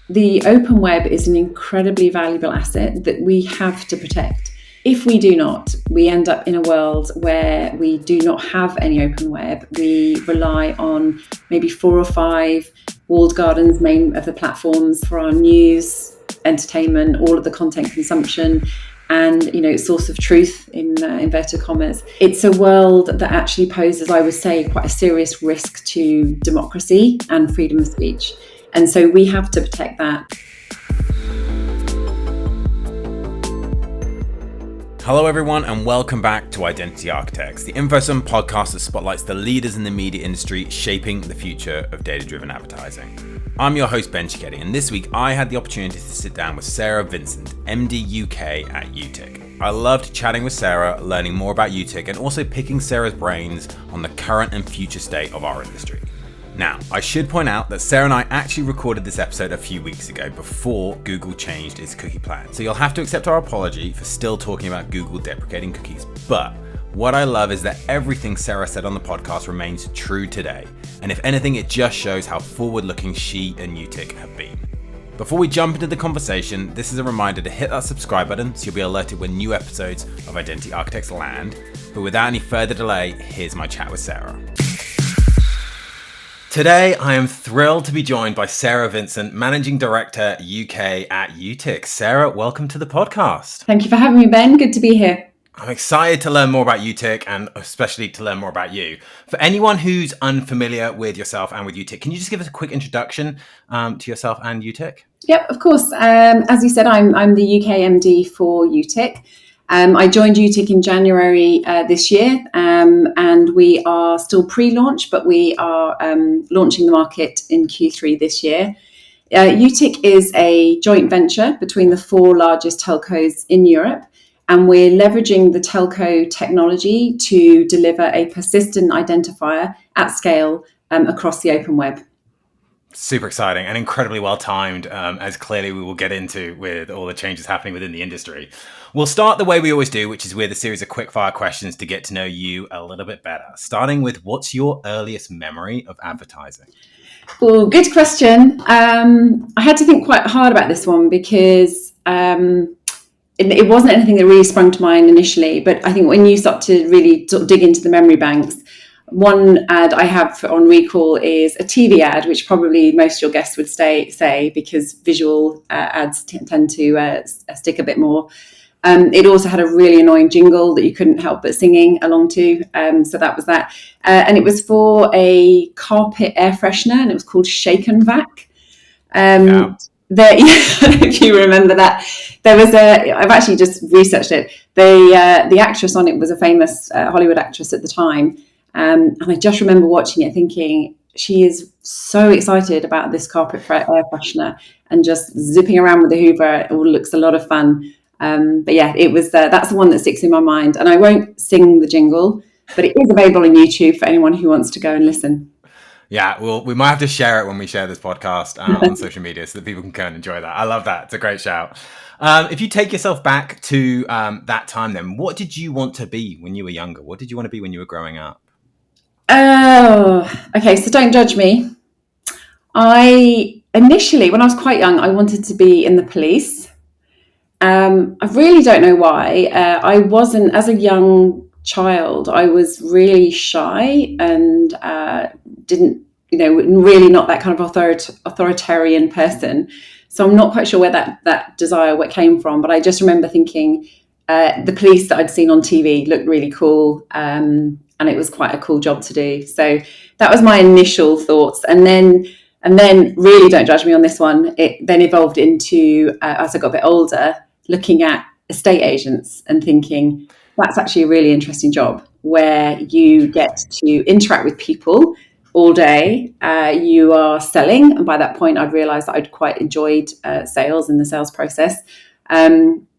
The open web is an incredibly valuable asset that we have to protect. If we do not, we end up in a world where we do not have any open web. We rely on maybe 4 or 5 walled gardens, main of the platforms for our news, entertainment, all of the content consumption, and source of truth in inverted commas. It's a world that actually poses, I would say, quite a serious risk to democracy and freedom of speech. And so we have to protect that. Hello everyone and welcome back to Identity Architects, the InfoSum podcast that spotlights the leaders in the media industry shaping the future of data-driven advertising. I'm your host Ben Cicchetti, and this week I had the opportunity to sit down with Sara Vincent, MD UK at Utiq. I loved chatting with Sara, learning more about Utiq and also picking Sara's brains on the current and future state of our industry. Now, I should point out that Sara and I actually recorded this episode a few weeks ago before Google changed its cookie plan. So you'll have to accept our apology for still talking about Google deprecating cookies. But what I love is that everything Sara said on the podcast remains true today. And if anything, it just shows how forward-looking she and Utiq have been. Before we jump into the conversation, this is a reminder to hit that subscribe button so you'll be alerted when new episodes of Identity Architects land. But without any further delay, here's my chat with Sara. Today, I am thrilled to be joined by Sara Vincent, Managing Director UK at Utiq. Sara, welcome to the podcast. Thank you for having me, Ben. Good to be here. I'm excited to learn more about Utiq and especially to learn more about you. For anyone who's unfamiliar with yourself and with Utiq, can you just give us a quick introduction to yourself and Utiq? Yep, of course. As you said, I'm the UK MD for Utiq. I joined Utiq in January this year, and we are still pre-launch, but we are launching the market in Q3 this year. Utiq is a joint venture between the 4 largest telcos in Europe, and we're leveraging the telco technology to deliver a persistent identifier at scale across the open web. Super exciting and incredibly well timed, as clearly we will get into with all the changes happening within the industry. We'll start the way we always do, which is with a series of quickfire questions to get to know you a little bit better. Starting with, what's your earliest memory of advertising? Well, good question. I had to think quite hard about this one because it wasn't anything that really sprung to mind initially. But I think when you start to really sort of dig into the memory banks, one ad I have on recall is a TV ad, which probably most of your guests would say because visual ads tend to stick a bit more. It also had a really annoying jingle that you couldn't help but singing along to. So that was that. And it was for a carpet air freshener, and it was called Shake and Vac. If you remember that, I've actually just researched it. The actress on it was a famous Hollywood actress at the time. And I just remember watching it thinking, she is so excited about this carpet air freshener and just zipping around with the Hoover. It all looks a lot of fun. But yeah, it was that's the one that sticks in my mind. And I won't sing the jingle, but it is available on YouTube for anyone who wants to go and listen. Yeah, well, we might have to share it when we share this podcast on social media so that people can go and enjoy that. I love that. It's a great shout. If you take yourself back to that time then, what did you want to be when you were younger? What did you want to be when you were growing up? Oh, okay. So don't judge me. Initially, when I was quite young, I wanted to be in the police. I really don't know why. I wasn't, as a young child, I was really shy and really not that kind of authoritarian person. So I'm not quite sure where that desire came from. But I just remember thinking the police that I'd seen on TV looked really cool. And it was quite a cool job to do. So that was my initial thoughts. And then really don't judge me on this one. It then evolved into, as I got a bit older, looking at estate agents and thinking, that's actually a really interesting job where you get to interact with people all day. You are selling. And by that point, I'd realized that I'd quite enjoyed sales and the sales process.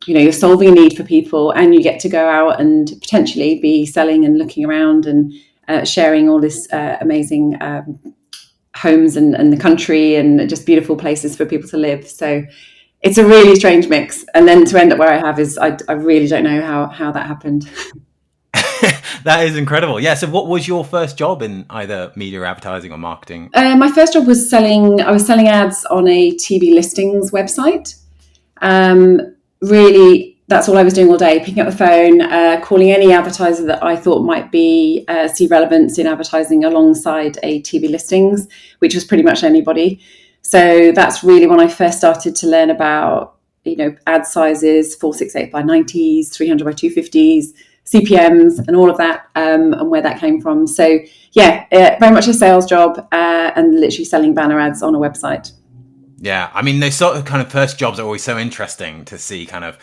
You're solving a need for people and you get to go out and potentially be selling and looking around and sharing all this amazing homes and the country and just beautiful places for people to live. So it's a really strange mix. And then to end up where I have is I really don't know how that happened. That is incredible. Yeah. So what was your first job in either media advertising or marketing? My first job was I was selling ads on a TV listings website. Really, that's all I was doing all day, picking up the phone, calling any advertiser that I thought might be see relevance in advertising alongside a TV listings, which was pretty much anybody. So that's really when I first started to learn about, ad sizes, 468 by 90s, 300 by 250s, CPMs, and all of that, and where that came from. So yeah, very much a sales job, and literally selling banner ads on a website. Yeah, I mean, those sort of kind of first jobs are always so interesting to see kind of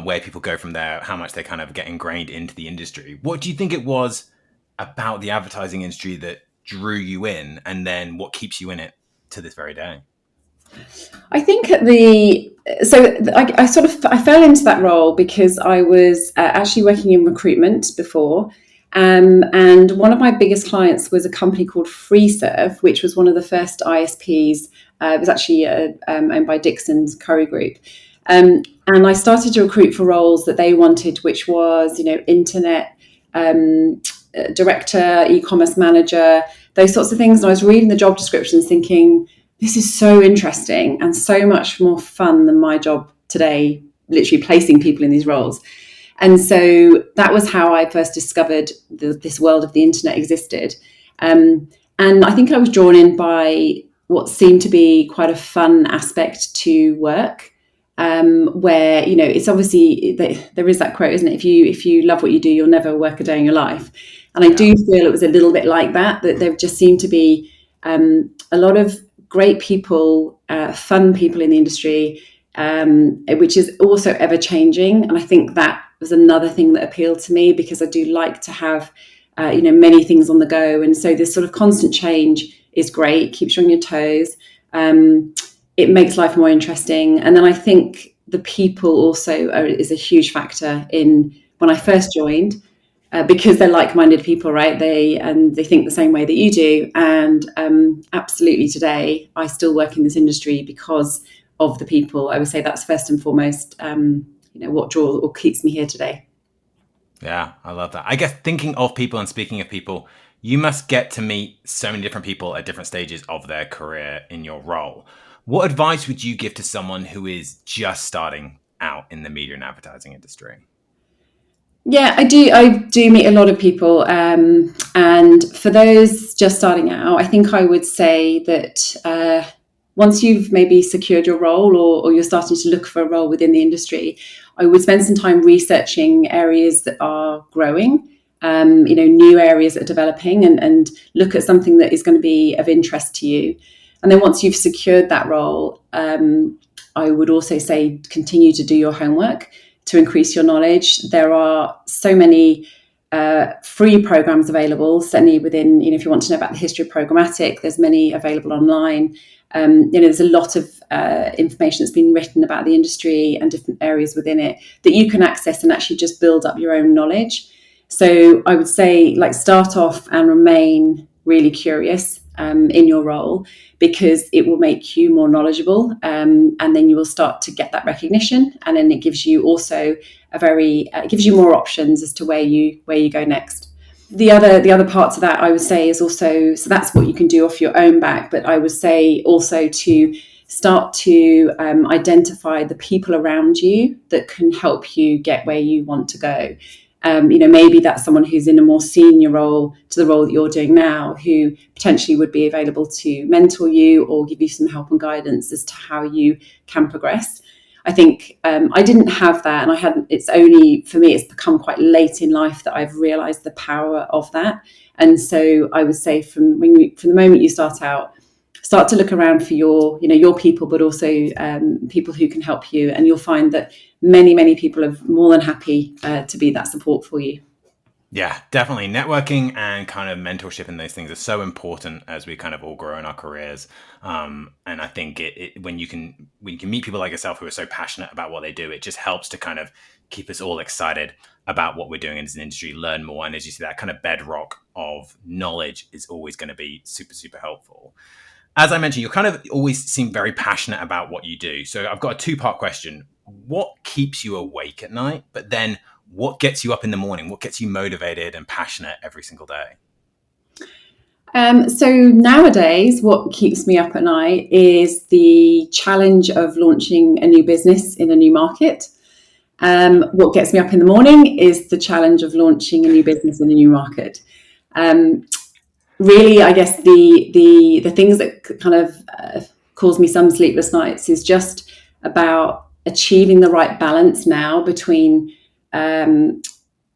where people go from there, how much they kind of get ingrained into the industry. What do you think it was about the advertising industry that drew you in, and then what keeps you in it to this very day? I think I fell into that role because I was actually working in recruitment before. And one of my biggest clients was a company called FreeServe, which was one of the first ISPs. It was actually owned by Dixon's Curry Group. And I started to recruit for roles that they wanted, which was, internet director, e-commerce manager, those sorts of things. And I was reading the job descriptions thinking, this is so interesting and so much more fun than my job today, literally placing people in these roles. And so that was how I first discovered this world of the internet existed. And I think I was drawn in by what seemed to be quite a fun aspect to work, where, it's obviously, there is that quote, isn't it? If you love what you do, you'll never work a day in your life. And I do feel it was a little bit like that there just seemed to be a lot of great people, fun people in the industry, which is also ever changing. And I think that was another thing that appealed to me, because I do like to have, many things on the go. And so this sort of constant change is great, keeps you on your toes. It makes life more interesting. And then I think the people also is a huge factor in when I first joined. Because they're like-minded people, right? They think the same way that you do. And absolutely today, I still work in this industry because of the people. I would say that's first and foremost, what draws or keeps me here today. Yeah, I love that. I guess thinking of people and speaking of people, you must get to meet so many different people at different stages of their career in your role. What advice would you give to someone who is just starting out in the media and advertising industry? Yeah, I do meet a lot of people, and for those just starting out, I think I would say that once you've maybe secured your role, or you're starting to look for a role within the industry, I would spend some time researching areas that are growing, new areas that are developing, and look at something that is going to be of interest to you. And then once you've secured that role, I would also say continue to do your homework to increase your knowledge. There are so many free programs available, certainly within, if you want to know about the history of programmatic, there's many available online. There's a lot of information that's been written about the industry and different areas within it that you can access and actually just build up your own knowledge. So I would say, start off and remain really curious in your role, because it will make you more knowledgeable, and then you will start to get that recognition, and then it gives you also it gives you more options as to where you go next. The other parts of that, I would say, is also, so that's what you can do off your own back, but I would say also to start to identify the people around you that can help you get where you want to go. Maybe that's someone who's in a more senior role to the role that you're doing now, who potentially would be available to mentor you or give you some help and guidance as to how you can progress. I think I didn't have that, and it's only, for me, it's become quite late in life that I've realised the power of that. And so I would say from the moment you start out, start to look around for your people, but also people who can help you. And you'll find that many people are more than happy to be that support for you. Yeah, definitely. Networking and kind of mentorship and those things are so important as we kind of all grow in our careers. And I think when you can meet people like yourself who are so passionate about what they do, it just helps to kind of keep us all excited about what we're doing as an industry, learn more. And as you see, that kind of bedrock of knowledge is always going to be super, super helpful. As I mentioned, you kind of always seem very passionate about what you do. So I've got a two-part question. What keeps you awake at night? But then what gets you up in the morning? What gets you motivated and passionate every single day? So nowadays, what keeps me up at night is the challenge of launching a new business in a new market. What gets me up in the morning is the challenge of launching a new business in a new market. Really, I guess the things that kind of cause me some sleepless nights is just about achieving the right balance now between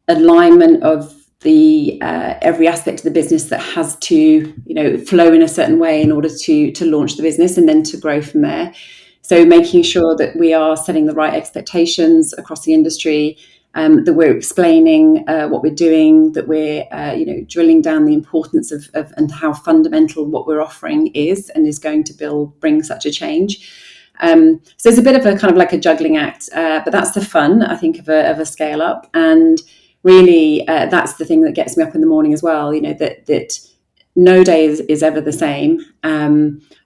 alignment of the every aspect of the business that has to flow in a certain way in order to launch the business and then to grow from there. So making sure that we are setting the right expectations across the industry, that we're explaining what we're doing, that we're drilling down the importance of and how fundamental what we're offering is and is going to bring such a change. So it's a bit of a kind of like a juggling act, but that's the fun, I think, of a scale up. And really, that's the thing that gets me up in the morning as well. That no day is ever the same.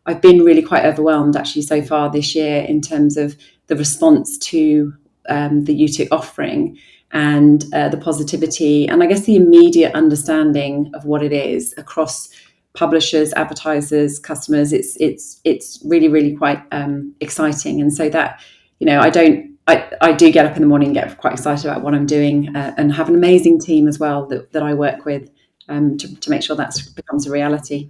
I've been really quite overwhelmed actually so far this year in terms of the response to the Utiq offering and the positivity and I guess the immediate understanding of what it is across publishers, advertisers, customers. It's really, really quite exciting. And so that, I do get up in the morning and get quite excited about what I'm doing and have an amazing team as well that I work with to make sure that becomes a reality.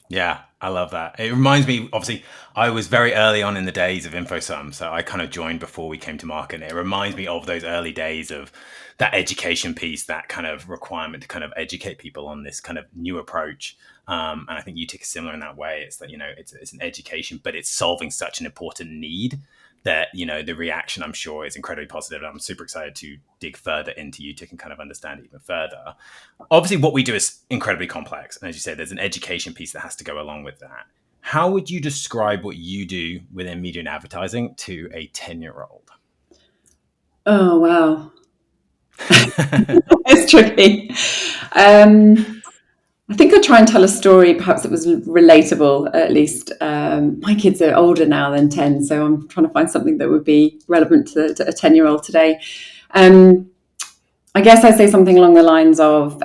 Yeah, I love that. It reminds me, obviously, I was very early on in the days of InfoSum, so I kind of joined before we came to market. And it reminds me of those early days of that education piece, that kind of requirement to kind of educate people on this kind of new approach. And I think Utiq is similar in that way. It's that, it's an education, but it's solving such an important need that, the reaction, I'm sure, is incredibly positive. I'm super excited to dig further into Utiq and kind of understand it even further. Obviously, what we do is incredibly complex. And as you said, there's an education piece that has to go along with that. How would you describe what you do within media and advertising to a 10-year-old? Oh, wow. It's tricky. I think I try and tell a story, perhaps it was relatable, at least. My kids are older now than 10, so I'm trying to find something that would be relevant to a 10-year-old today. I guess I say something along the lines of,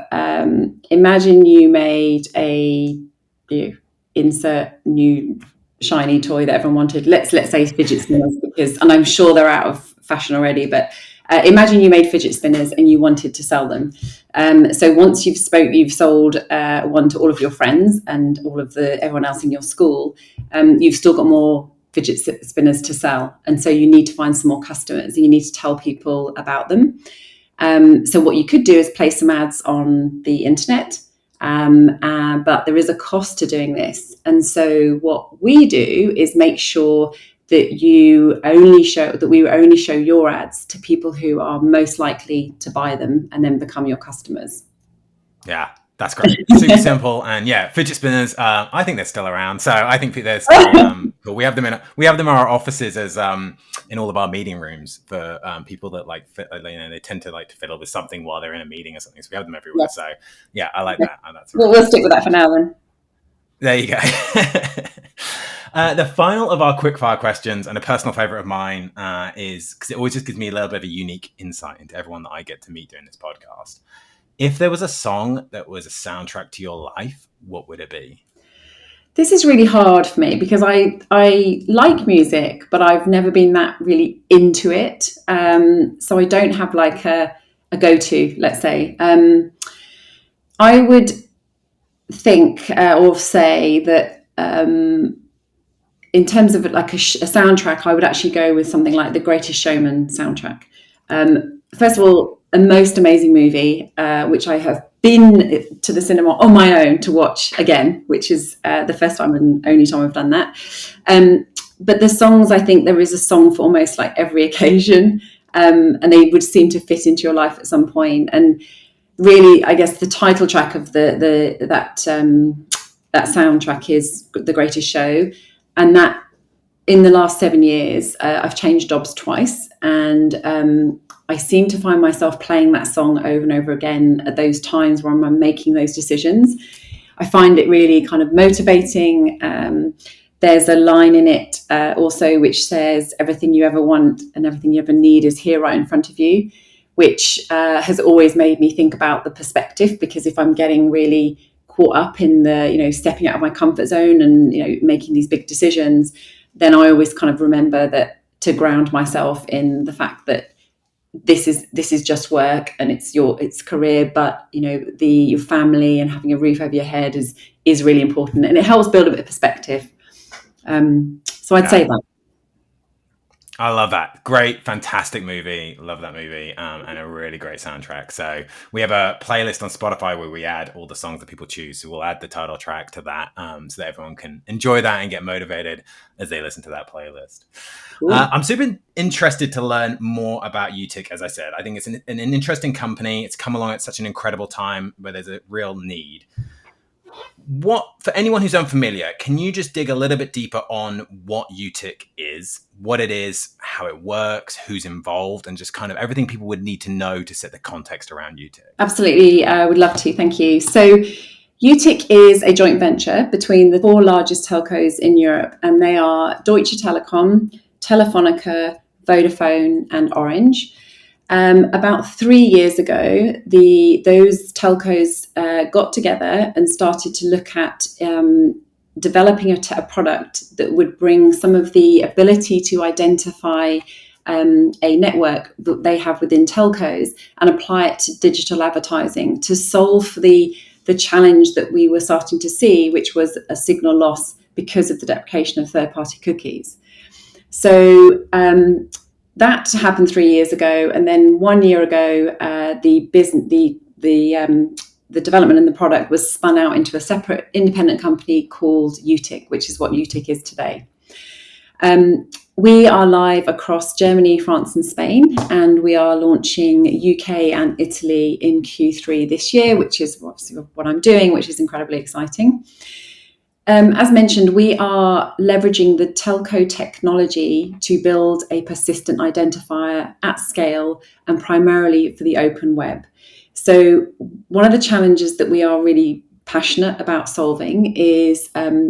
imagine you made insert new shiny toy that everyone wanted. Let's say fidget spinners, and I'm sure they're out of fashion already, but imagine you made fidget spinners and you wanted to sell them. So once you've sold one to all of your friends and everyone else in your school, you've still got more fidget spinners to sell. And so you need to find some more customers. You need to tell people about them. So what you could do is place some ads on the internet, but there is a cost to doing this. And so what we do is make sure that we only show your ads to people who are most likely to buy them and then become your customers. Yeah, that's great. Super simple. And yeah, fidget spinners, I think they're still around. So I think they're still cool. We have them in our offices as in all of our meeting rooms for people that they tend to like to fiddle with something while they're in a meeting or something. So we have them everywhere. Yeah. So yeah, I like that. We'll stick with that for now then. There you go. The final of our quickfire questions, and a personal favorite of mine, is because it always just gives me a little bit of a unique insight into everyone that I get to meet during this podcast. If there was a song that was a soundtrack to your life, what would it be? This is really hard for me because I like music, but I've never been that really into it. So I don't have like a go-to, let's say. I would think or say that in terms of like a soundtrack, I would actually go with something like The Greatest Showman soundtrack. First of all, a most amazing movie, which I have been to the cinema on my own to watch again, which is the first time and only time I've done that. But the songs, I think there is a song for almost like every occasion, and they would seem to fit into your life at some point. And really, I guess the title track of that soundtrack is The Greatest Show, and that in the last 7 years, I've changed jobs twice, and I seem to find myself playing that song over and over again at those times where I'm making those decisions. I find it really kind of motivating. There's a line in it also which says, "Everything you ever want and everything you ever need is here right in front of you," which has always made me think about the perspective, because if I'm getting really caught up in the, stepping out of my comfort zone and, making these big decisions, then I always kind of remember that to ground myself in the fact that this is just work and it's career, but your family and having a roof over your head is really important, and it helps build a bit of perspective. So I'd say that. I love that. Great, fantastic movie. Love that movie, and a really great soundtrack. So we have a playlist on Spotify where we add all the songs that people choose. So we'll add the title track to that, so that everyone can enjoy that and get motivated as they listen to that playlist. I'm super interested to learn more about Utiq. As I said, I think it's an interesting company. It's come along at such an incredible time where there's a real need. For anyone who's unfamiliar, can you just dig a little bit deeper on what Utiq is, what it is, how it works, who's involved, and just kind of everything people would need to know to set the context around Utiq? Absolutely, I would love to. Thank you. So Utiq is a joint venture between the 4 largest telcos in Europe, and they are Deutsche Telekom, Telefonica, Vodafone, and Orange. About 3 years ago, those telcos got together and started to look at developing a product that would bring some of the ability to identify a network that they have within telcos and apply it to digital advertising to solve the challenge that we were starting to see, which was a signal loss because of the deprecation of third-party cookies. So that happened 3 years ago, and then 1 year ago, the development and the product was spun out into a separate independent company called Utiq, which is what Utiq is today. We are live across Germany, France, and Spain, and we are launching UK and Italy in Q3 this year, which is obviously what I'm doing, which is incredibly exciting. As mentioned, we are leveraging the telco technology to build a persistent identifier at scale and primarily for the open web. So one of the challenges that we are really passionate about solving is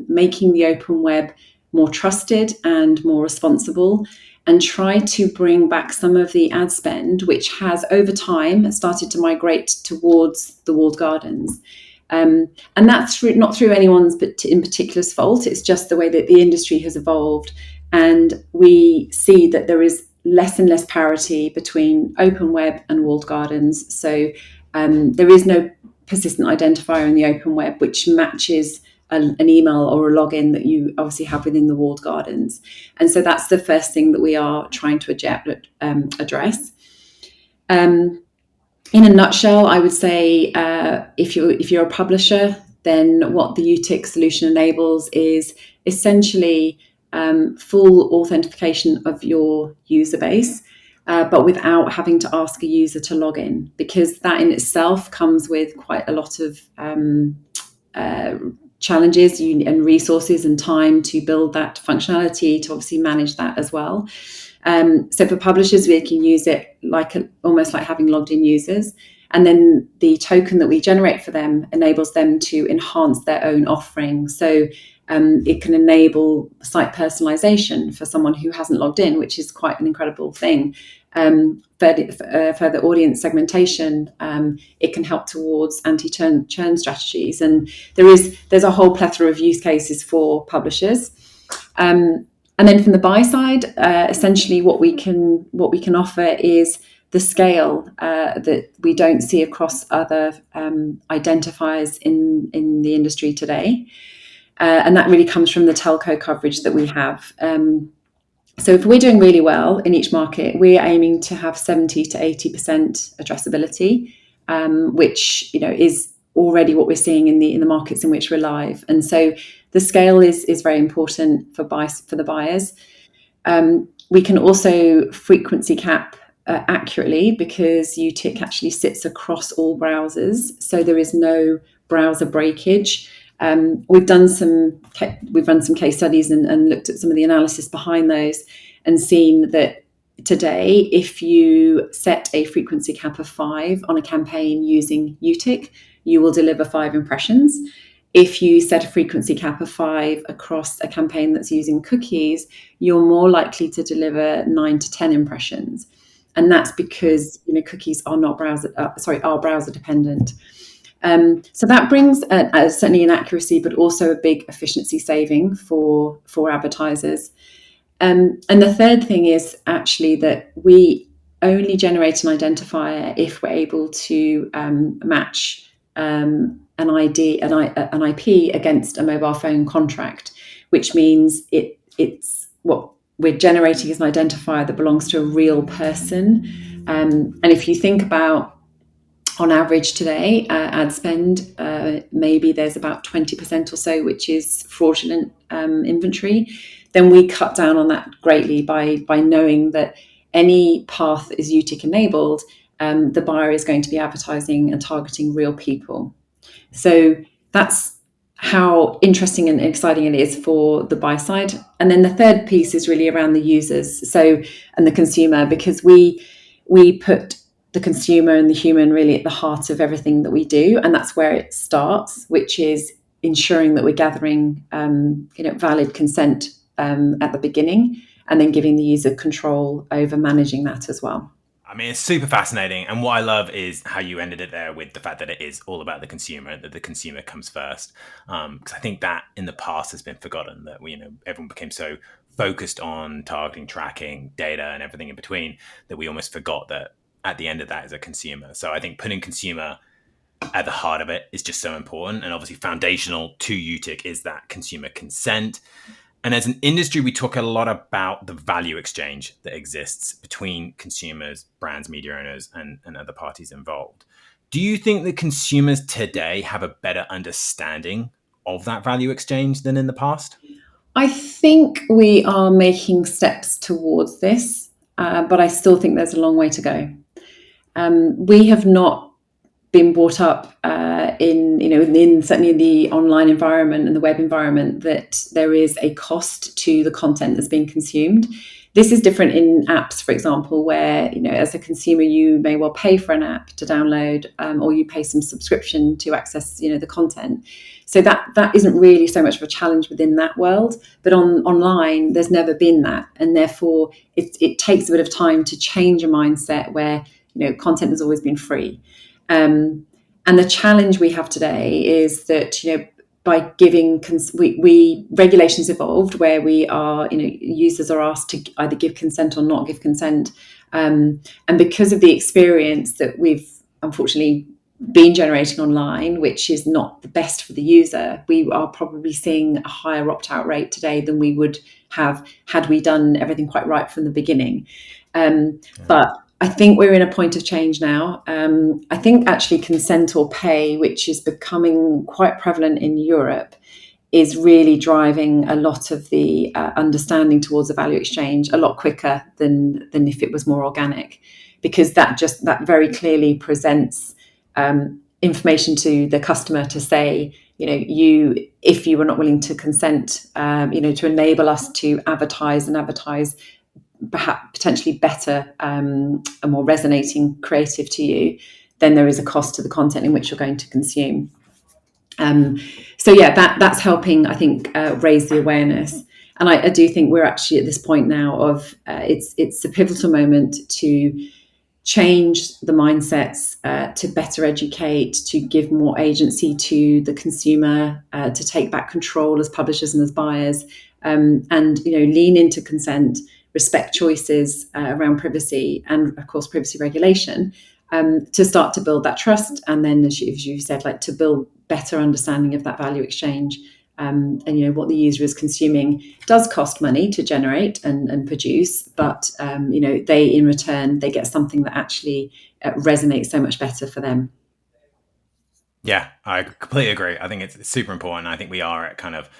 making the open web more trusted and more responsible, and try to bring back some of the ad spend, which has over time started to migrate towards the walled gardens. And that's not through anyone's in particular's fault. It's just the way that the industry has evolved. And we see that there is less and less parity between open web and walled gardens. So there is no persistent identifier in the open web which matches an email or a login that you obviously have within the walled gardens. And so that's the first thing that we are trying to address. In a nutshell, I would say if you're a publisher, then what the Utiq solution enables is essentially full authentication of your user base, but without having to ask a user to log in, because that in itself comes with quite a lot of challenges and resources and time to build that functionality, to obviously manage that as well. So for publishers, we can use it almost like having logged in users. And then the token that we generate for them enables them to enhance their own offering. So it can enable site personalization for someone who hasn't logged in, which is quite an incredible thing. Further audience segmentation, it can help towards anti-churn strategies. And there's a whole plethora of use cases for publishers. And then from the buy side, essentially what we can offer is the scale that we don't see across other identifiers in the industry today. And that really comes from the telco coverage that we have. So if we're doing really well in each market, we're aiming to have 70 to 80% addressability, which is already what we're seeing in the markets in which we're live. And so the scale is very important for the buyers. We can also frequency cap accurately, because Utiq actually sits across all browsers, so there is no browser breakage. We've run some case studies and looked at some of the analysis behind those, and seen that today, if you set a frequency cap of 5 on a campaign using Utiq, you will deliver 5 impressions. If you set a frequency cap of 5 across a campaign that's using cookies, you're more likely to deliver 9 to 10 impressions. and that's because cookies are not are browser dependent. So that brings certainly an accuracy, but also a big efficiency saving for advertisers. And the third thing is actually that we only generate an identifier if we're able to match an IP against a mobile phone contract, which means it's what we're generating is an identifier that belongs to a real person. And if you think about, on average today, ad spend, maybe there's about 20% or so, which is fraudulent inventory. Then we cut down on that greatly by knowing that any path that is Utiq enabled, the buyer is going to be advertising and targeting real people. So that's how interesting and exciting it is for the buy side. And then the third piece is really around the users, and the consumer, because we put the consumer and the human really at the heart of everything that we do, and that's where it starts, which is ensuring that we're gathering valid consent at the beginning, and then giving the user control over managing that as well. I mean, it's super fascinating. And what I love is how you ended it there with the fact that it is all about the consumer, that the consumer comes first. Because I think that in the past has been forgotten, that everyone became so focused on targeting, tracking, data, and everything in between that we almost forgot that at the end of that is a consumer. So I think putting consumer at the heart of it is just so important. And obviously foundational to Utiq is that consumer consent. And as an industry, we talk a lot about the value exchange that exists between consumers, brands, media owners, and other parties involved. Do you think that consumers today have a better understanding of that value exchange than in the past? I think we are making steps towards this, but I still think there's a long way to go. We have not been brought up certainly in the online environment and the web environment, that there is a cost to the content that's being consumed. This is different in apps, for example, where as a consumer you may well pay for an app to download, or you pay some subscription to access the content. So that isn't really so much of a challenge within that world. But online, there's never been that, and therefore it takes a bit of time to change a mindset where content has always been free. And the challenge we have today is that by giving regulations evolved where we are users are asked to either give consent or not give consent, and because of the experience that we've unfortunately been generating online, which is not the best for the user, we are probably seeing a higher opt-out rate today than we would have had we done everything quite right from the beginning. But I think we're in a point of change now. I think actually consent or pay, which is becoming quite prevalent in Europe, is really driving a lot of the understanding towards the value exchange a lot quicker than if it was more organic, because that very clearly presents information to the customer to say, if you were not willing to consent, to enable us to advertise perhaps potentially better and more resonating creative to you, then there is a cost to the content in which you're going to consume. That's helping, I think, raise the awareness. And I do think we're actually at this point now of it's a pivotal moment to change the mindsets, to better educate, to give more agency to the consumer, to take back control as publishers and as buyers, and lean into consent, respect choices around privacy, and of course privacy regulation, to start to build that trust, and then as you said, to build better understanding of that value exchange, and what the user is consuming does cost money to generate and produce, but they in return they get something that actually resonates so much better for them. Yeah, I completely agree. I think it's super important. I think we are at kind of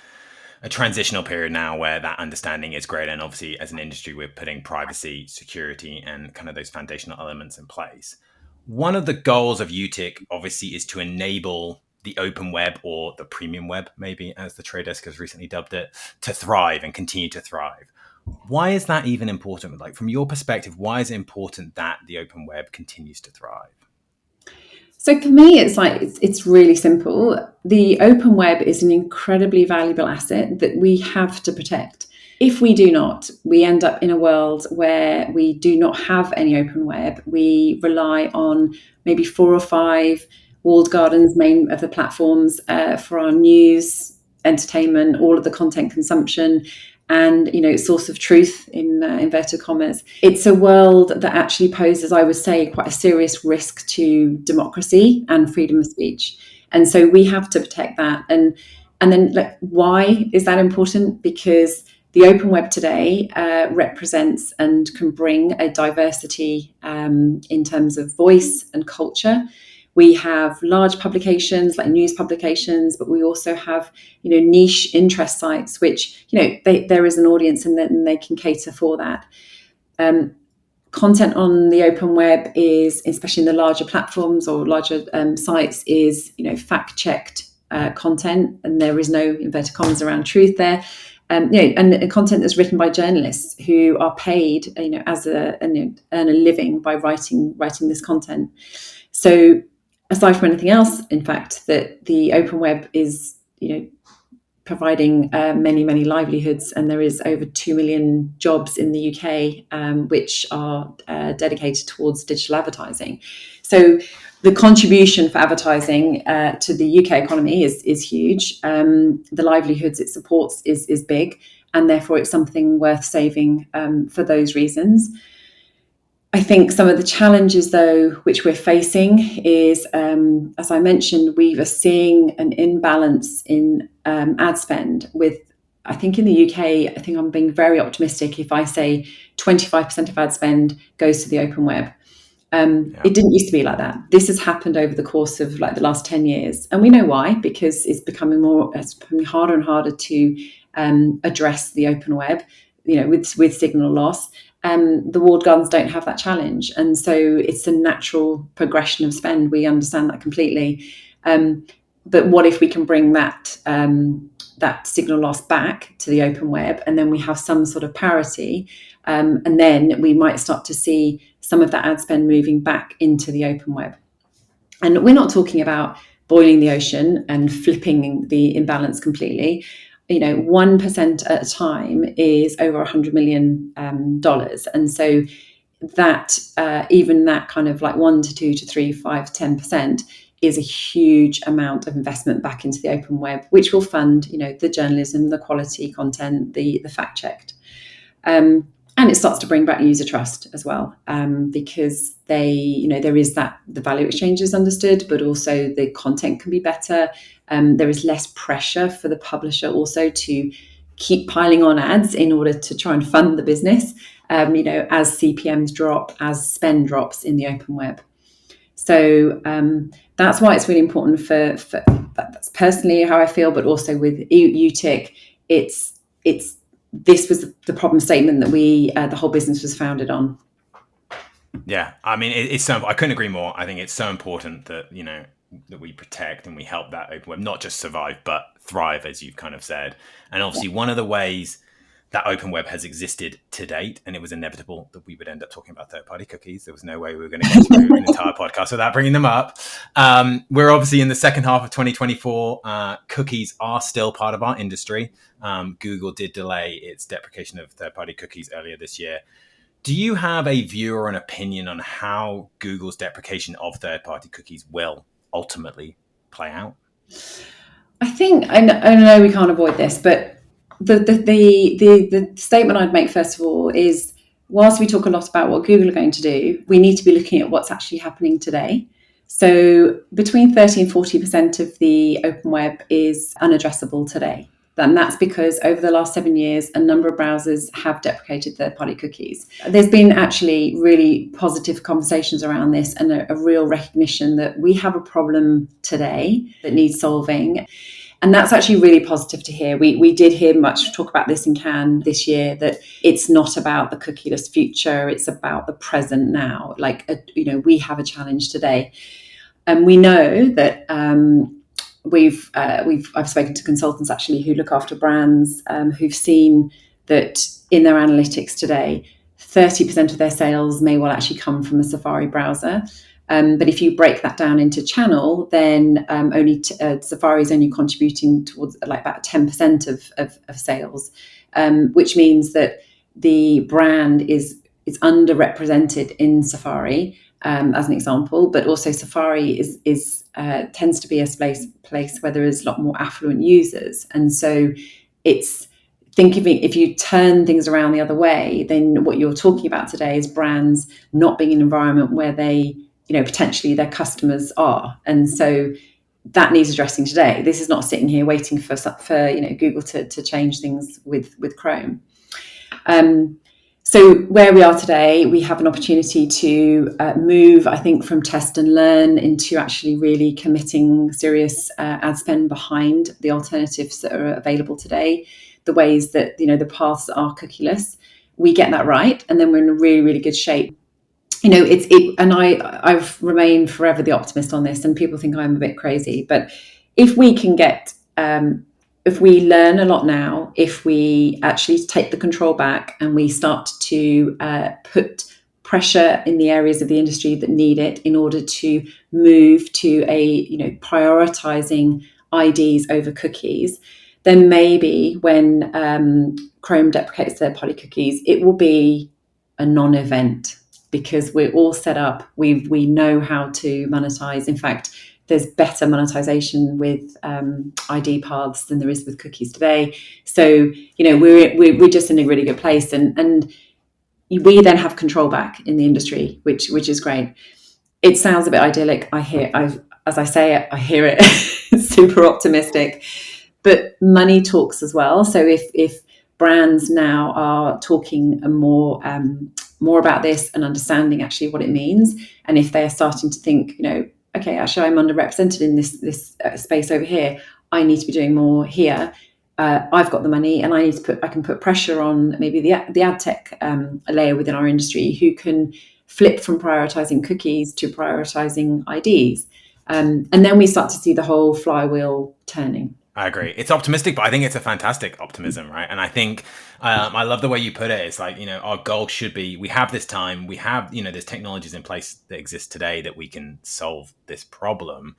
a transitional period now where that understanding is great. And obviously, as an industry, we're putting privacy, security, and kind of those foundational elements in place. One of the goals of Utiq, obviously, is to enable the open web, or the premium web, maybe, as the Trade Desk has recently dubbed it, to thrive and continue to thrive. Why is that even important? From your perspective, why is it important that the open web continues to thrive? So for me, it's really simple. The open web is an incredibly valuable asset that we have to protect. If we do not, we end up in a world where we do not have any open web. We rely on maybe 4 or 5 walled gardens, main of the platforms, for our news, entertainment, all of the content consumption, and source of truth in inverted commas. It's a world that actually poses, I would say, quite a serious risk to democracy and freedom of speech. And so we have to protect that. And then, why is that important? Because the open web today represents and can bring a diversity in terms of voice and culture. We have large publications like news publications, but we also have, niche interest sites, which, there is an audience and then they can cater for that. Content on the open web is, especially in the larger platforms or larger sites, is, fact-checked content, and there is no inverted commas around truth there. And content that's written by journalists who are paid, earn a living by writing this content. So, aside from anything else, in fact, that the open web is, providing many livelihoods, and there is over 2 million jobs in the UK, which are dedicated towards digital advertising. So the contribution for advertising to the UK economy is huge. The livelihoods it supports is big, and therefore it's something worth saving for those reasons. I think some of the challenges, though, which we're facing is, as I mentioned, we are seeing an imbalance in ad spend with, I think in the UK, I think I'm being very optimistic if I say 25% of ad spend goes to the open web. It didn't used to be like that. This has happened over the course of the last 10 years. And we know why, because it's becoming harder and harder to address the open web, with signal loss. The walled gardens don't have that challenge. And so it's a natural progression of spend. We understand that completely. But what if we can bring that signal loss back to the open web, and then we have some sort of parity, and then we might start to see some of that ad spend moving back into the open web. And we're not talking about boiling the ocean and flipping the imbalance completely. 1% at a time is over $100 million. And so that, even that kind of 1 to 2 to 3, 5, 10% is a huge amount of investment back into the open web, which will fund, the journalism, the quality content, the fact checked. And it starts to bring back user trust as well, because there is that the value exchange is understood, but also the content can be better. There is less pressure for the publisher also to keep piling on ads in order to try and fund the business, as CPMs drop, as spend drops in the open web. So that's why it's really important for that's personally how I feel, but also with Utiq, this was the problem statement that the whole business was founded on. Yeah, I mean, it's so, I couldn't agree more. I think it's so important that, that we protect and we help that open web not just survive, but thrive, as you've kind of said. And obviously one of the ways that open web has existed to date, and it was inevitable that we would end up talking about third-party cookies. There was no way we were going to get through an entire podcast without bringing them up. We're obviously in the second half of 2024. Cookies are still part of our industry. Google did delay its deprecation of third-party cookies earlier this year. Do you have a view or an opinion on how Google's deprecation of third-party cookies will ultimately play out? I think, I know we can't avoid this, but the statement I'd make first of all is, whilst we talk a lot about what Google are going to do, we need to be looking at what's actually happening today. So between 30 and 40% of the open web is unaddressable today. And that's because over the last 7 years, a number of browsers have deprecated third-party cookies. There's been actually really positive conversations around this, and a real recognition that we have a problem today that needs solving. And that's actually really positive to hear. We did hear much talk about this in Cannes this year, that it's not about the cookieless future, it's about the present now. We have a challenge today. And we know that I've spoken to consultants actually who look after brands, who've seen that in their analytics today, 30% of their sales may well actually come from a Safari browser. But if you break that down into channel, then Safari is only contributing towards like about 10% of sales, which means that the brand is underrepresented in Safari, as an example. But also Safari is tends to be a place where there is a lot more affluent users, and so it's if you turn things around the other way, then what you're talking about today is brands not being in an environment where they, potentially their customers are. And so that needs addressing today. This is not sitting here waiting for Google to change things with Chrome. So where we are today, we have an opportunity to move, I think, from test and learn into actually really committing serious ad spend behind the alternatives that are available today, the ways that, the paths are cookieless. We get that right, and then we're in a really, really good shape. And I've remained forever the optimist on this, and people think I'm a bit crazy, but if we can get if we learn a lot now, if we actually take the control back and we start to put pressure in the areas of the industry that need it in order to move to prioritizing IDs over cookies, then maybe when Chrome deprecates third-party cookies, it will be a non-event, because we're all set up. We know how to monetize. In fact, there's better monetization with ID paths than there is with cookies today. So, we're just in a really good place, and we then have control back in the industry, which is great. It sounds a bit idyllic. I hear it super optimistic, but money talks as well. So if brands now are talking more about this and understanding actually what it means, and if they're starting to think, okay, actually I'm underrepresented in this space over here, I need to be doing more here. I've got the money, and I can put pressure on maybe the ad tech layer within our industry, who can flip from prioritizing cookies to prioritizing IDs, and then we start to see the whole flywheel turning. I agree. It's optimistic, but I think it's a fantastic optimism, right? And I think I love the way you put it. It's like, our goal should be, we have this time, we have, there's technologies in place that exist today that we can solve this problem.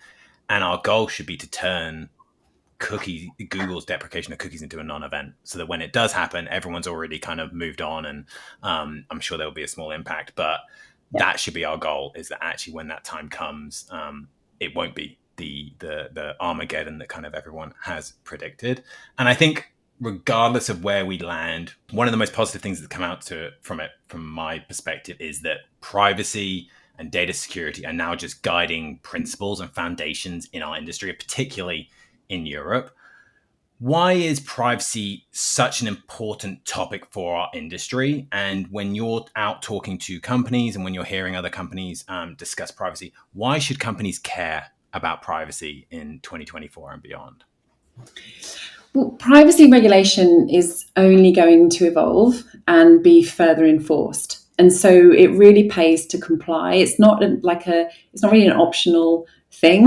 And our goal should be to turn Google's deprecation of cookies into a non-event, so that when it does happen, everyone's already kind of moved on, and I'm sure there will be a small impact, but that should be our goal, is that actually when that time comes, it won't be the Armageddon that kind of everyone has predicted. And I think regardless of where we land, one of the most positive things that come out from my perspective, is that privacy and data security are now just guiding principles and foundations in our industry, particularly in Europe. Why is privacy such an important topic for our industry? And when you're out talking to companies, and when you're hearing other companies discuss privacy, why should companies care about privacy in 2024 and beyond? Well, privacy regulation is only going to evolve and be further enforced, and so it really pays to comply. It's not really an optional thing.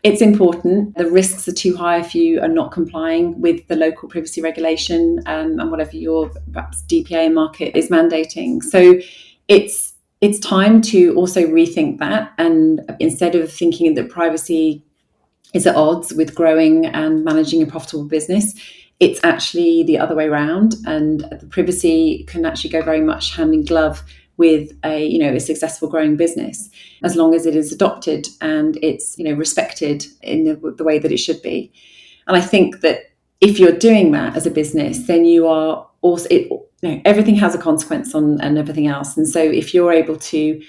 It's important. The risks are too high if you are not complying with the local privacy regulation and whatever your perhaps DPA market is mandating. So it's time to also rethink that, and instead of thinking that privacy is at odds with growing and managing a profitable business, it's actually the other way around, and the privacy can actually go very much hand in glove with a successful growing business, as long as it is adopted and it's respected in the way that it should be. And I think that if you're doing that as a business, then you are also everything has a consequence and everything else. And so if you're able to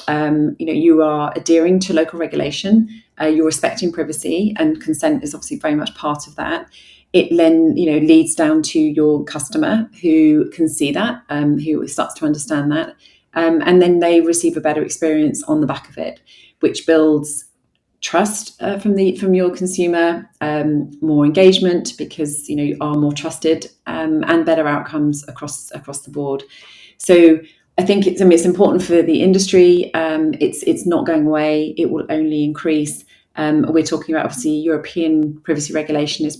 you are adhering to local regulation, you're respecting privacy, and consent is obviously very much part of that. It then leads down to your customer, who can see that, who starts to understand that, and then they receive a better experience on the back of it, which builds trust from your consumer, more engagement, because you are more trusted, and better outcomes across the board. So I think it's important for the industry. It's not going away. It will only increase. We're talking about, obviously, European privacy regulation is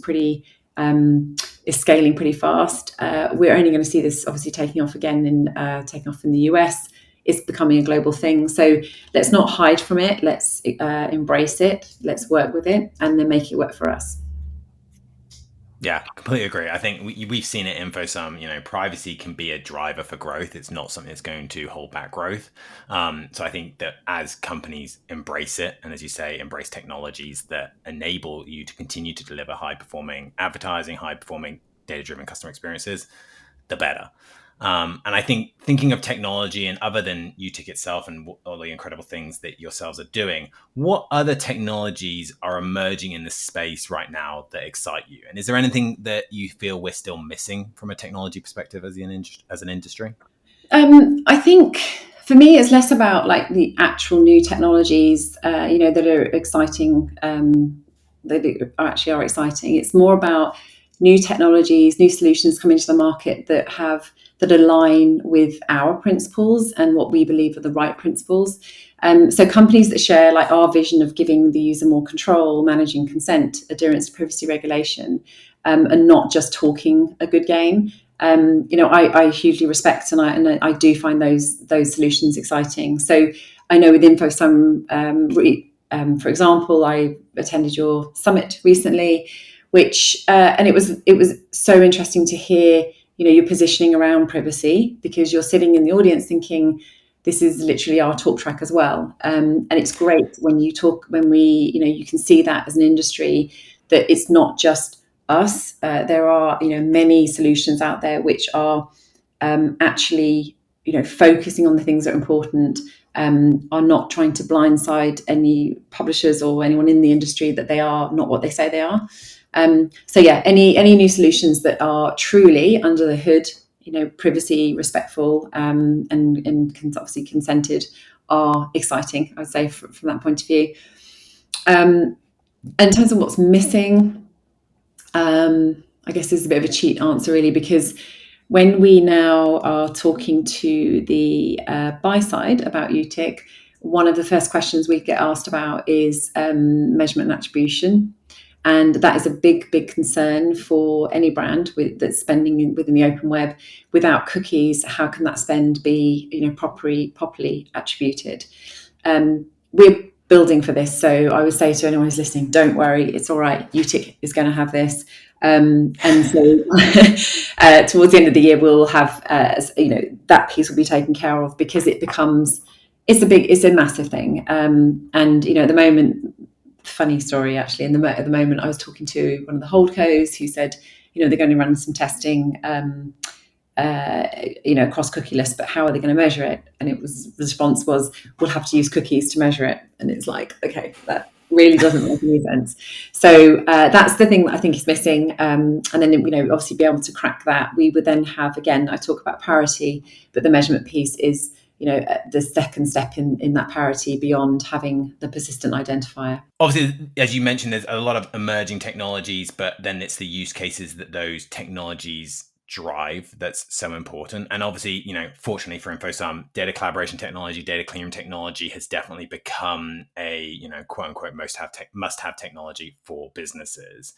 scaling pretty fast. We're only going to see this obviously taking off in the US. it's becoming a global thing. So let's not hide from it. Let's embrace it. Let's work with it, and then make it work for us. Yeah, completely agree. I think we've seen it InfoSum, privacy can be a driver for growth. It's not something that's going to hold back growth. So I think that as companies embrace it, and as you say, embrace technologies that enable you to continue to deliver high-performing advertising, high-performing data-driven customer experiences, the better. And I think thinking of technology, and other than Utiq itself and all the incredible things that yourselves are doing, what other technologies are emerging in this space right now that excite you? And is there anything that you feel we're still missing from a technology perspective as an industry? I think for me, it's less about like the actual new technologies, that are exciting. That actually are exciting. It's more about new technologies, new solutions coming to the market that align with our principles and what we believe are the right principles. So companies that share like our vision of giving the user more control, managing consent, adherence to privacy regulation, and not just talking a good game. I hugely respect and I do find those solutions exciting. So I know with InfoSum, for example, I attended your summit recently, which and it was so interesting to hear your positioning around privacy, because you're sitting in the audience thinking this is literally our talk track as well, and it's great when you can see that as an industry that it's not just us. There are many solutions out there which are actually focusing on the things that are important, are not trying to blindside any publishers or anyone in the industry that they are not what they say they are. So yeah, any new solutions that are truly under the hood, privacy respectful, and obviously consented, are exciting, I'd say, from that point of view. In terms of what's missing, I guess this is a bit of a cheat answer, really, because when we now are talking to the buy side about Utiq, one of the first questions we get asked about is measurement and attribution. And that is a big, big concern for any brand that's spending within the open web. Without cookies, how can that spend be properly attributed? We're building for this. So I would say to anyone who's listening, don't worry, it's all right. Utiq is going to have this. And so towards the end of the year, we'll have, that piece will be taken care of, because it's a massive thing. And, at the moment, funny story, actually, at the moment, I was talking to one of the holdcos who said, they're going to run some testing, across cookie lists, but how are they going to measure it? And the response was, we'll have to use cookies to measure it. And it's like, okay, that really doesn't make any sense. So that's the thing that I think is missing. And then, obviously be able to crack that, we would then have, again, I talk about parity, but the measurement piece is, the second step in that parity beyond having the persistent identifier. Obviously, as you mentioned, there's a lot of emerging technologies, but then it's the use cases that those technologies drive that's so important. And obviously, fortunately for InfoSum, data collaboration technology, data cleanroom technology has definitely become a, quote unquote, must-have technology for businesses.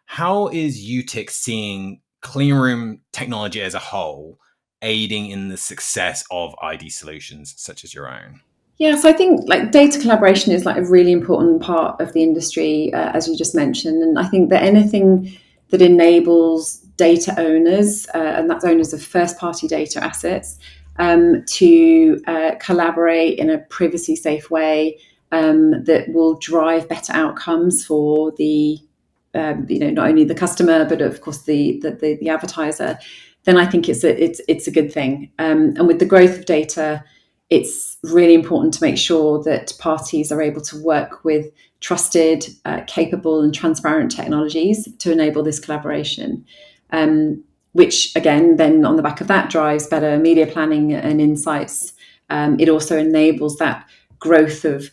How is Utiq seeing cleanroom technology as a whole aiding in the success of ID solutions such as your own? Yeah, so I think like data collaboration is like a really important part of the industry, as you just mentioned. And I think that anything that enables data owners, and that's owners of first-party data assets, to collaborate in a privacy-safe way, that will drive better outcomes for the, not only the customer, but of course the advertiser, then I think it's a good thing. And with the growth of data, it's really important to make sure that parties are able to work with trusted, capable and transparent technologies to enable this collaboration, which again, then on the back of that, drives better media planning and insights. It also enables that growth of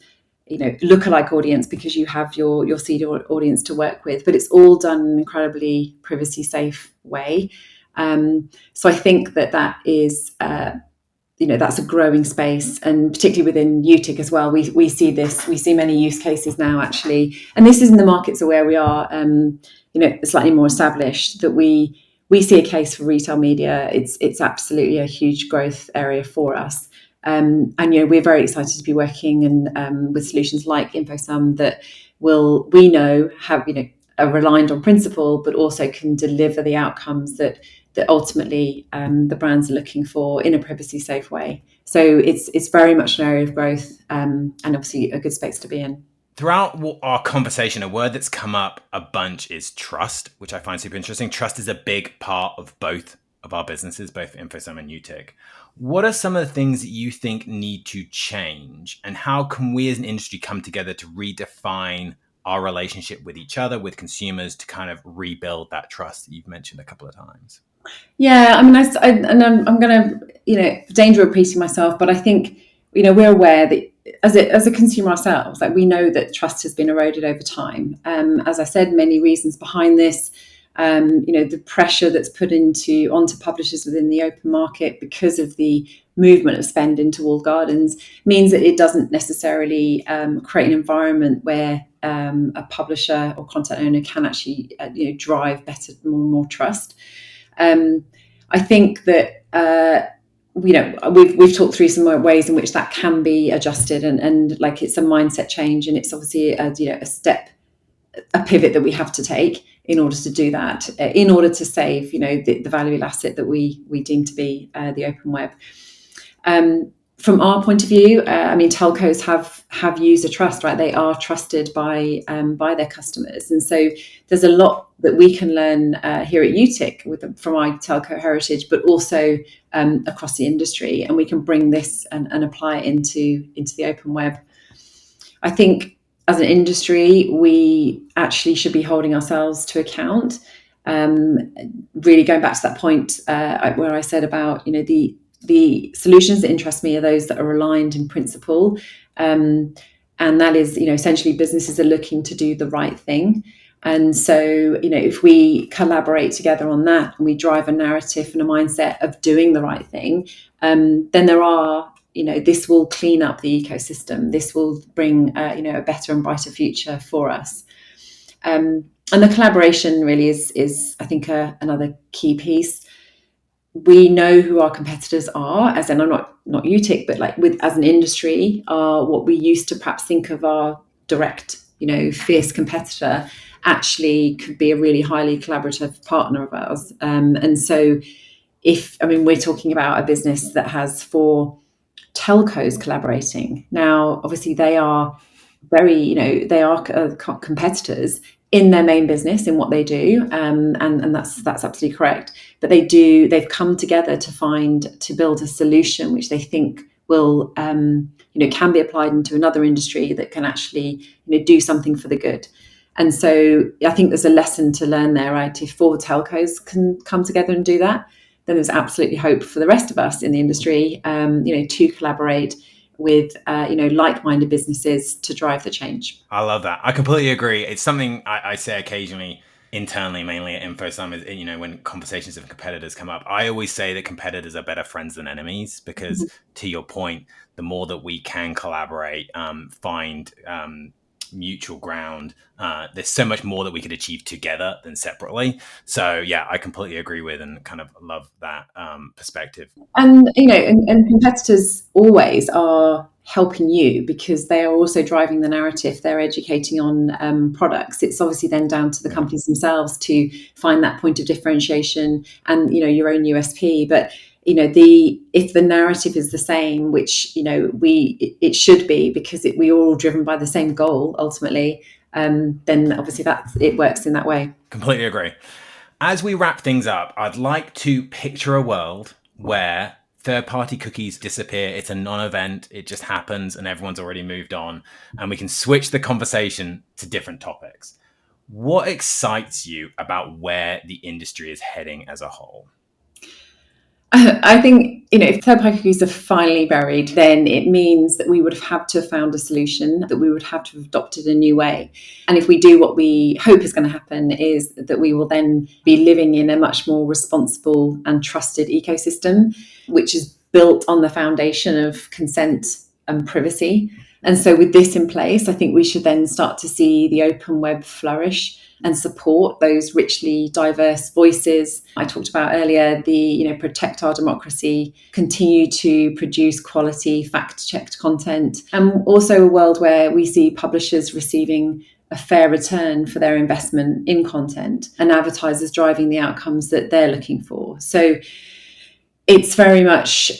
lookalike audience, because you have your seed audience to work with, but it's all done in an incredibly privacy safe way. So I think that is that's a growing space, and particularly within Utiq as well, we see many use cases now, actually, and this is in the markets where we are slightly more established, that we see a case for retail media. It's absolutely a huge growth area for us. And we're very excited to be working and with solutions like InfoSum that we know have are reliant on principle, but also can deliver the outcomes that ultimately the brands are looking for in a privacy safe way. So it's very much an area of growth, and obviously a good space to be in. Throughout our conversation, a word that's come up a bunch is trust, which I find super interesting. Trust is a big part of both of our businesses, both InfoSum and Utiq. What are some of the things that you think need to change, and how can we as an industry come together to redefine our relationship with each other, with consumers, to kind of rebuild that trust that you've mentioned a couple of times? Yeah, I mean, I'm going to, danger of repeating myself, but I think, we're aware that as a consumer ourselves, like we know that trust has been eroded over time. As I said, many reasons behind this. The pressure that's put onto publishers within the open market because of the movement of spend into walled gardens means that it doesn't necessarily create an environment where a publisher or content owner can actually drive better, more trust. I think that we've talked through some ways in which that can be adjusted, and like it's a mindset change, and it's obviously a pivot that we have to take in order to do that, in order to save the valuable asset that we deem to be the open web. From our point of view, telcos have user trust, right? They are trusted by their customers, and so there's a lot that we can learn here at Utiq from our telco heritage, but also across the industry, and we can bring this and apply it into the open web. I think as an industry, we actually should be holding ourselves to account. Really going back to that point where I said about the solutions that interest me are those that are aligned in principle, and that is essentially businesses are looking to do the right thing. And so if we collaborate together on that and we drive a narrative and a mindset of doing the right thing, then this will clean up the ecosystem. This will bring a better and brighter future for us. And the collaboration really is I think another key piece. We know who our competitors are, as in I'm not Utiq, but as an industry, are what we used to perhaps think of our direct, fierce competitor actually could be a really highly collaborative partner of ours. And so we're talking about a business that has 4 telcos collaborating. Now, obviously they are competitors in their main business, in what they do, and that's absolutely correct. But they've come together to build a solution which they think will can be applied into another industry that can actually do something for the good. And so I think there's a lesson to learn there, right? If 4 telcos can come together and do that, then there's absolutely hope for the rest of us in the industry, to collaborate with like-minded businesses to drive the change. I love that. I completely agree. It's something I say occasionally internally, mainly at InfoSum, is when conversations of competitors come up, I always say that competitors are better friends than enemies, because to your point, the more that we can collaborate, find mutual ground, there's so much more that we could achieve together than separately. So yeah, I completely agree with and kind of love that perspective. And and competitors always are helping you because they are also driving the narrative. They're educating on products. It's obviously then down to the companies themselves to find that point of differentiation and your own USP. But if the narrative is the same, which it should be, because we're all driven by the same goal ultimately, then obviously it works in that way. Completely agree. As we wrap things up, I'd like to picture a world where third-party cookies disappear. It's a non-event. It just happens and everyone's already moved on, and we can switch the conversation to different topics. What excites you about where the industry is heading as a whole? I think, if third-party cookies are finally buried, then it means that we would have had to have found a solution, that we would have to have adopted a new way. And if we do, what we hope is going to happen is that we will then be living in a much more responsible and trusted ecosystem, which is built on the foundation of consent and privacy. And so with this in place, I think we should then start to see the open web flourish. and support those richly diverse voices. I talked about earlier the protect our democracy, continue to produce quality fact-checked content, and also a world where we see publishers receiving a fair return for their investment in content and advertisers driving the outcomes that they're looking for. So it's very much,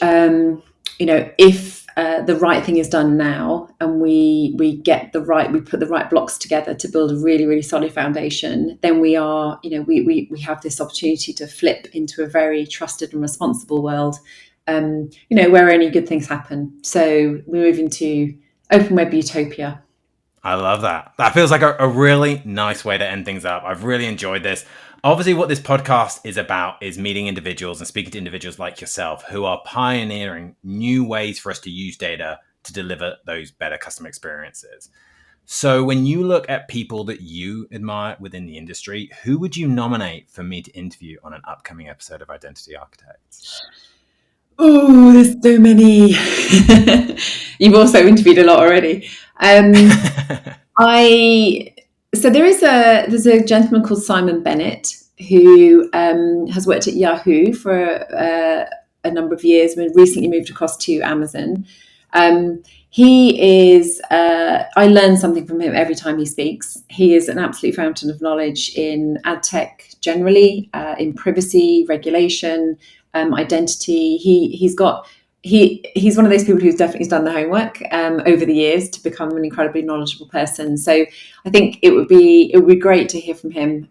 if the right thing is done now and we put the right blocks together to build a really, really solid foundation, then we have this opportunity to flip into a very trusted and responsible world, where only good things happen. So we move into open web utopia. I love that. That feels like a really nice way to end things up. I've really enjoyed this. Obviously, what this podcast is about is meeting individuals and speaking to individuals like yourself who are pioneering new ways for us to use data to deliver those better customer experiences. So when you look at people that you admire within the industry, who would you nominate for me to interview on an upcoming episode of Identity Architects? Oh, there's so many. You've also interviewed a lot already. So there's a gentleman called Simon Bennett who has worked at Yahoo for a number of years and recently moved across to Amazon. He is, I learn something from him every time he speaks. He is an absolute fountain of knowledge in ad tech generally, in privacy, regulation, identity. He's one of those people who's definitely done the homework over the years to become an incredibly knowledgeable person. So I think it would be great to hear from him.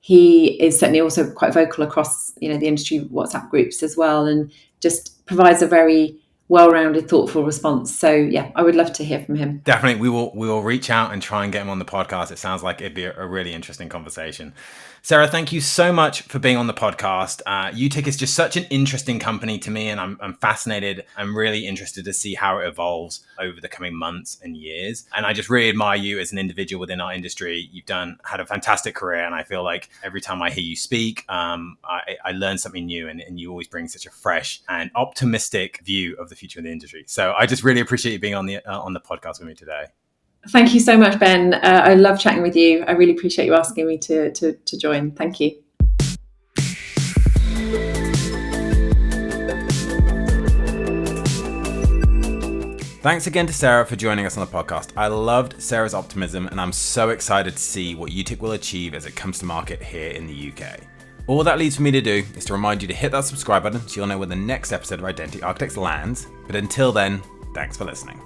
He is certainly also quite vocal across the industry WhatsApp groups as well, and just provides a very well-rounded, thoughtful response. So yeah, I would love to hear from him. Definitely, we will reach out and try and get him on the podcast. It sounds like it'd be a really interesting conversation. Sarah, thank you so much for being on the podcast. Utiq is just such an interesting company to me, and I'm fascinated. I'm really interested to see how it evolves over the coming months and years. And I just really admire you as an individual within our industry. You've had a fantastic career, and I feel like every time I hear you speak, I learn something new, and you always bring such a fresh and optimistic view of the future of the industry. So I just really appreciate you being on the podcast with me today. Thank you so much, Ben. I love chatting with you. I really appreciate you asking me to join. Thank you. Thanks again to Sarah for joining us on the podcast. I loved Sarah's optimism, and I'm so excited to see what Utiq will achieve as it comes to market here in the UK. All that leaves for me to do is to remind you to hit that subscribe button so you'll know when the next episode of Identity Architects lands. But until then, thanks for listening.